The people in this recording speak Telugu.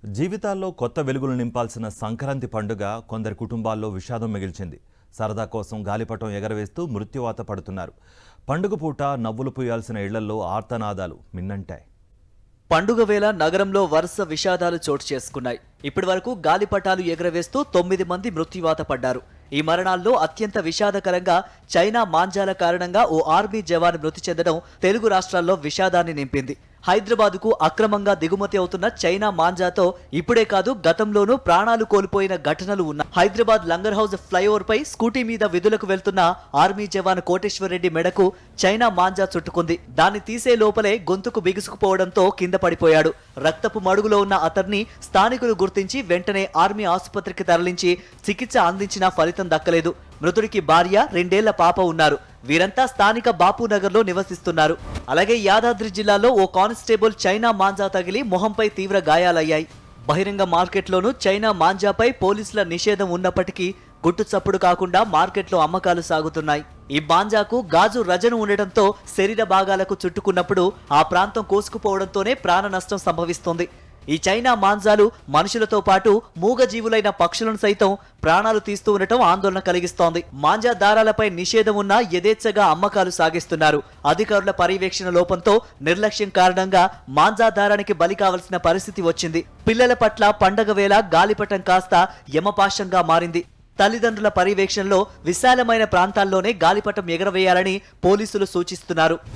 జీవితాల్లో కొత్త వెలుగులు నింపాల్సిన సంక్రాంతి పండుగ కొందరి కుటుంబాల్లో విషాదం మిగిల్చింది. సరదా కోసం గాలిపటం ఎగరవేస్తూ మృత్యువాత పడుతున్నారు. పండుగ పూట నవ్వులు పూయాల్సిన ఇళ్లల్లో ఆర్తనాదాలు మిన్నంటాయి. పండుగ వేళ నగరంలో వరుస విషాదాలు చోటు చేసుకున్నాయి. ఇప్పటి వరకు గాలిపటాలు ఎగరవేస్తూ 9 మంది మృత్యువాత పడ్డారు. ఈ మరణాల్లో అత్యంత విషాదకరంగా చైనా మాంజాల కారణంగా ఓ ఆర్మీ జవాన్ మృతి చెందడం తెలుగు రాష్ట్రాల్లో విషాదాన్ని నింపింది. హైదరాబాద్కు అక్రమంగా దిగుమతి అవుతున్న చైనా మాంజాతో ఇప్పుడే కాదు గతంలోనూ ప్రాణాలు కోల్పోయిన ఘటనలు ఉన్నాయి. హైదరాబాద్ లంగర్ హౌస్ ఫ్లైఓవర్ పై స్కూటీ మీద విధులకు వెళ్తున్న ఆర్మీ జవాన్ కోటేశ్వరరెడ్డి మెడకు చైనా మాంజా చుట్టుకుంది. దాన్ని తీసే లోపలే గొంతుకు బిగుసుకుపోవడంతో కింద పడిపోయాడు. రక్తపు మడుగులో ఉన్న అతన్ని స్థానికులు గుర్తించి వెంటనే ఆర్మీ ఆసుపత్రికి తరలించి చికిత్స అందించినా ఫలితం దక్కలేదు. మృతుడికి భార్య, 2 ఏళ్ల పాప ఉన్నారు. వీరంతా స్థానిక బాపూనగర్లో నివసిస్తున్నారు. అలాగే యాదాద్రి జిల్లాలో ఓ కానిస్టేబుల్ చైనా మాంజా తగిలి మొహంపై తీవ్ర గాయాలయ్యాయి. బహిరంగ మార్కెట్లోనూ చైనా మాంజాపై పోలీసుల నిషేధం ఉన్నప్పటికీ గుట్టు చప్పుడు కాకుండా మార్కెట్లో అమ్మకాలు సాగుతున్నాయి. ఈ మాంజాకు గాజు రజను ఉండటంతో శరీర భాగాలకు చుట్టుకున్నప్పుడు ఆ ప్రాంతం కోసుకుపోవడంతోనే ప్రాణ నష్టం సంభవిస్తోంది. ఈ చైనా మాంజాలు మనుషులతో పాటు మూగజీవులైన పక్షులను సైతం ప్రాణాలు తీస్తూ ఉండటం ఆందోళన కలిగిస్తోంది. మాంజా దారాలపై నిషేధం ఉన్నా యథేచ్ఛగా అమ్మకాలు సాగిస్తున్నారు. అధికారుల పర్యవేక్షణ లోపంతో నిర్లక్ష్యం కారణంగా మాంజా దారానికి బలి కావలసిన పరిస్థితి వచ్చింది. పిల్లల పట్ల పండగ వేళ గాలిపటం కాస్త యమపాశంగా మారింది. తల్లిదండ్రుల పర్యవేక్షణలో విశాలమైన ప్రాంతాల్లోనే గాలిపటం ఎగరవేయాలని పోలీసులు సూచిస్తున్నారు.